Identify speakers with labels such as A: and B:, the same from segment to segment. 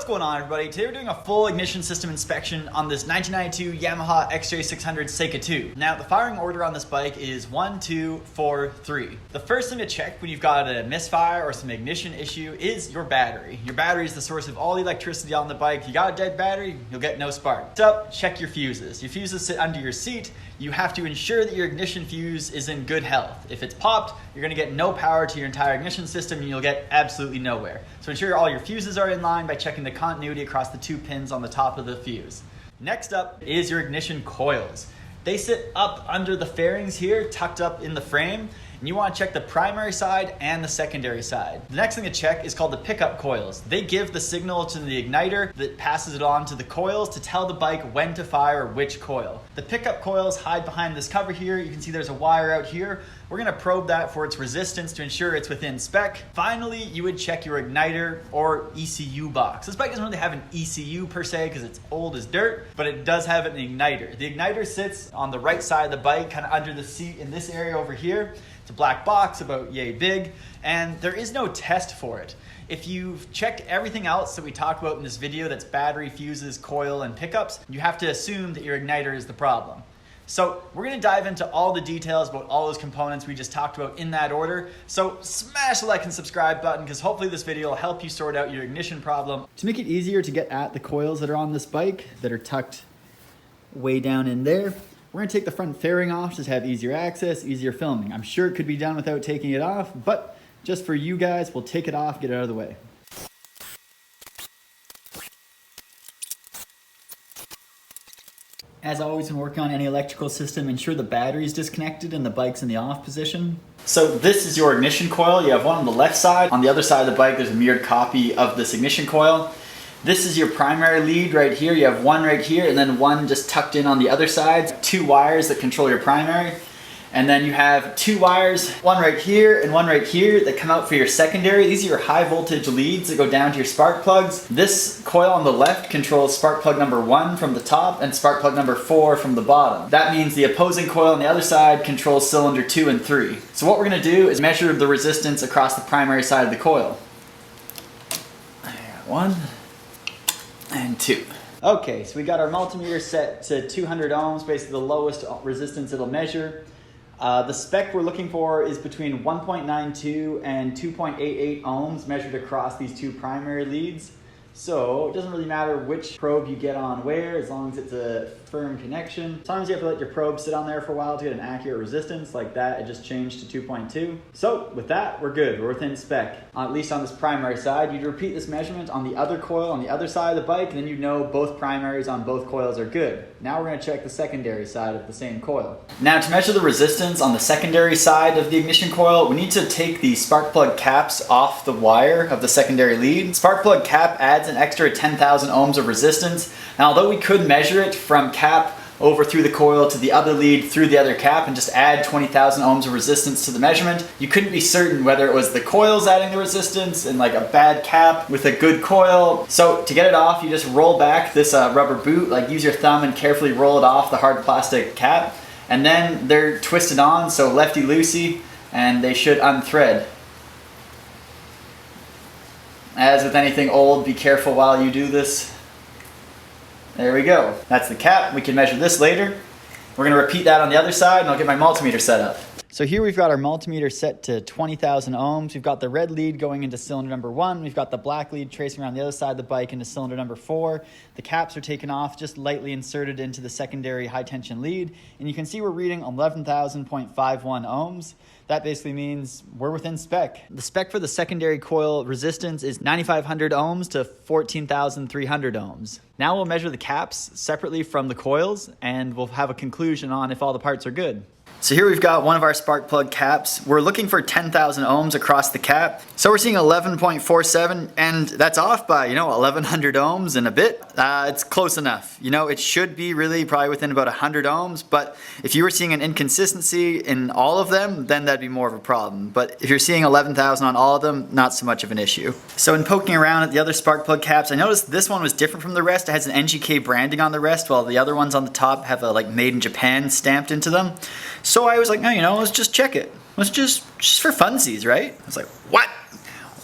A: What's going on, everybody? Today we're doing a full ignition system inspection on this 1992 Yamaha XJ600 Seca II. Now, the firing order on this bike is 1, 2, 4, 3. The first thing to check when you've got a misfire or some ignition issue is your battery. Your battery is the source of all the electricity on the bike. If you got a dead battery, you'll get no spark. So, check your fuses. Your fuses sit under your seat. You have to ensure that your ignition fuse is in good health. If it's popped, you're going to get no power to your entire ignition system and you'll get absolutely nowhere. So ensure all your fuses are in line by checking the continuity across the 2 pins on the top of the fuse. Next up is your ignition coils. They sit up under the fairings here, tucked up in the frame, and you want to check the primary side and the secondary side. The next thing to check is called the pickup coils. They give the signal to the igniter that passes it on to the coils to tell the bike when to fire which coil. The pickup coils hide behind this cover here. You can see there's a wire out here. We're going to probe that for its resistance to ensure it's within spec. Finally, you would check your igniter or ECU box. This bike doesn't really have an ECU per se because it's old as dirt, but it does have an igniter. The igniter sits on the right side of the bike, kind of under the seat in this area over here. It's a black box about yay big, and there is no test for it. If you've checked everything else that we talked about in this video, that's battery, fuses, coil, and pickups, you have to assume that your igniter is the problem. So we're going to dive into all the details about all those components we just talked about in that order. So smash the like and subscribe button because hopefully this video will help you sort out your ignition problem. To make it easier to get at the coils that are on this bike that are tucked way down in there, we're going to take the front fairing off just to have easier access, easier filming. I'm sure it could be done without taking it off, but just for you guys, we'll take it off, get it out of the way. As always, when working on any electrical system, ensure the battery is disconnected and the bike's in the off position. So this is your ignition coil. You have one on the left side. On the other side of the bike, there's a mirrored copy of this ignition coil. This is your primary lead right here. You have one right here and then one just tucked in on the other side. 2 wires that control your primary. And then you have 2 wires, one right here and one right here that come out for your secondary. These are your high voltage leads that go down to your spark plugs. This coil on the left controls spark plug number 1 from the top and spark plug number 4 from the bottom. That means the opposing coil on the other side controls cylinder 2 and 3. So what we're going to do is measure the resistance across the primary side of the coil. 1 and 2. Okay, so we got our multimeter set to 200 ohms, basically the lowest resistance it'll measure. The spec we're looking for is between 1.92 and 2.88 ohms measured across these 2 primary leads. So it doesn't really matter which probe you get on where, as long as it's a firm connection. Sometimes you have to let your probe sit on there for a while to get an accurate resistance. Like that, it just changed to 2.2. So with that, we're good. We're within spec. At least on this primary side, you'd repeat this measurement on the other coil on the other side of the bike, and then you know both primaries on both coils are good. Now we're going to check the secondary side of the same coil. Now to measure the resistance on the secondary side of the ignition coil, we need to take the spark plug caps off the wire of the secondary lead. Spark plug cap adds an extra 10,000 ohms of resistance. Now although we could measure it from cap over through the coil to the other lead through the other cap and just add 20,000 ohms of resistance to the measurement, you couldn't be certain whether it was the coils adding the resistance and like a bad cap with a good coil. So to get it off, you just roll back this rubber boot, like use your thumb and carefully roll it off the hard plastic cap, and then they're twisted on, so lefty-loosey, and they should unthread. As with anything old, be careful while you do this. There we go. That's the cap. We can measure this later. We're going to repeat that on the other side and I'll get my multimeter set up. So here we've got our multimeter set to 20,000 ohms. We've got the red lead going into cylinder number 1. We've got the black lead tracing around the other side of the bike into cylinder number 4. The caps are taken off, just lightly inserted into the secondary high tension lead. And you can see we're reading 11,000.51 ohms. That basically means we're within spec. The spec for the secondary coil resistance is 9,500 ohms to 14,300 ohms. Now we'll measure the caps separately from the coils and we'll have a conclusion on if all the parts are good. So here we've got one of our spark plug caps. We're looking for 10,000 ohms across the cap. So we're seeing 11.47 and that's off by, 1,100 ohms and a bit. It's close enough. It should be really probably within about 100 ohms, but if you were seeing an inconsistency in all of them, then that'd be more of a problem. But if you're seeing 11,000 on all of them, not so much of an issue. So in poking around at the other spark plug caps, I noticed this one was different from the rest. It has an NGK branding on the rest, while the other ones on the top have a made in Japan stamped into them. So I was like, no, let's just check it. Let's just for funsies, right? I was like, what?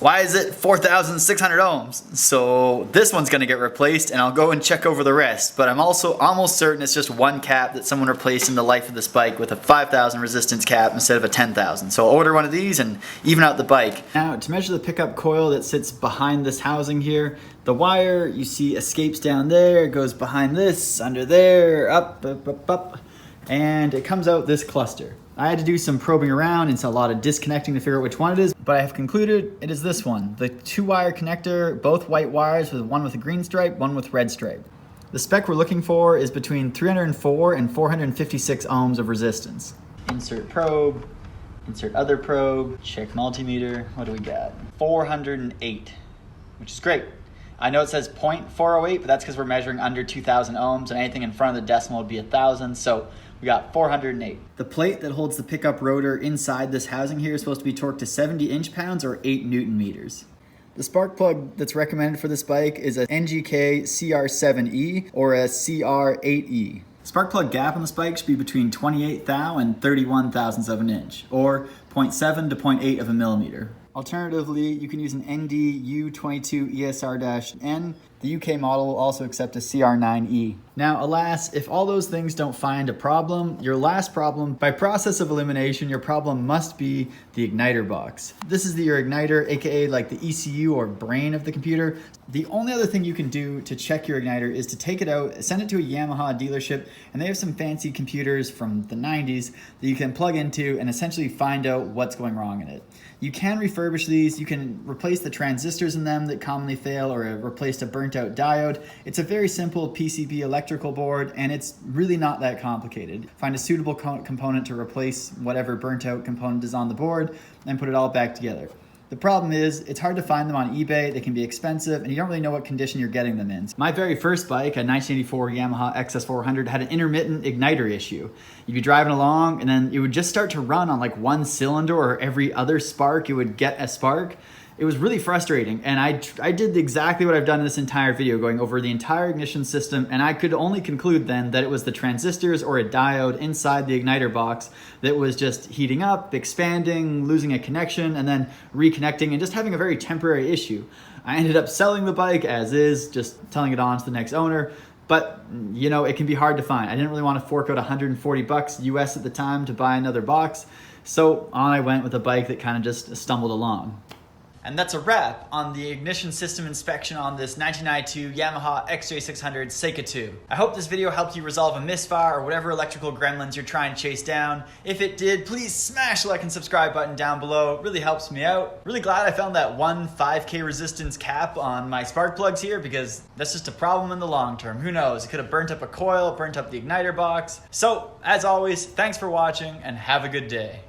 A: Why is it 4,600 ohms? So this one's gonna get replaced and I'll go and check over the rest, but I'm also almost certain it's just one cap that someone replaced in the life of this bike with a 5,000 resistance cap instead of a 10,000. So I'll order one of these and even out the bike. Now to measure the pickup coil that sits behind this housing here, the wire you see escapes down there, it goes behind this, under there, up, up, up, up, and it comes out this cluster. I had to do some probing around and a lot of disconnecting to figure out which one it is, but I have concluded it is this one. The 2-wire connector, both white wires, with one with a green stripe, one with red stripe. The spec we're looking for is between 304 and 456 ohms of resistance. Insert probe, insert other probe, check multimeter. What do we got? 408, which is great. I know it says 0.408, but that's because we're measuring under 2,000 ohms, and anything in front of the decimal would be 1,000, so we got 408. The plate that holds the pickup rotor inside this housing here is supposed to be torqued to 70 inch-pounds or 8 newton meters. The spark plug that's recommended for this bike is a NGK CR7E or a CR8E. Spark plug gap on this bike should be between 28 thou and 31 thousandths of an inch, or 0.7 to 0.8 of a millimeter. Alternatively, you can use an NDU22ESR-N. The UK model will also accept a CR9E. Now, alas, if all those things don't find a problem, your last problem, by process of elimination, your problem must be the igniter box. This is your igniter, aka like the ECU or brain of the computer. The only other thing you can do to check your igniter is to take it out, send it to a Yamaha dealership, and they have some fancy computers from the 90s that you can plug into and essentially find out what's going wrong in it. You can refurbish these, you can replace the transistors in them that commonly fail or replace a burnt out diode. It's a very simple PCB electrical board and it's really not that complicated. Find a suitable component to replace whatever burnt out component is on the board and put it all back together. The problem is, it's hard to find them on eBay, they can be expensive, and you don't really know what condition you're getting them in. My very first bike, a 1984 Yamaha XS400, had an intermittent igniter issue. You'd be driving along, and then it would just start to run on like one cylinder, or every other spark, it would get a spark. It was really frustrating, and I did exactly what I've done in this entire video, going over the entire ignition system, and I could only conclude then that it was the transistors or a diode inside the igniter box that was just heating up, expanding, losing a connection, and then reconnecting, and just having a very temporary issue. I ended up selling the bike as is, just telling it on to the next owner, but you know, it can be hard to find. I didn't really want to fork out 140 bucks US at the time to buy another box, so on I went with a bike that kind of just stumbled along. And that's a wrap on the ignition system inspection on this 1992 Yamaha XJ600 Seca II. I hope this video helped you resolve a misfire or whatever electrical gremlins you're trying to chase down. If it did, please smash the like and subscribe button down below. It really helps me out. Really glad I found that one 5K resistance cap on my spark plugs here, because that's just a problem in the long term. Who knows? It could have burnt up a coil, burnt up the igniter box. So, as always, thanks for watching and have a good day.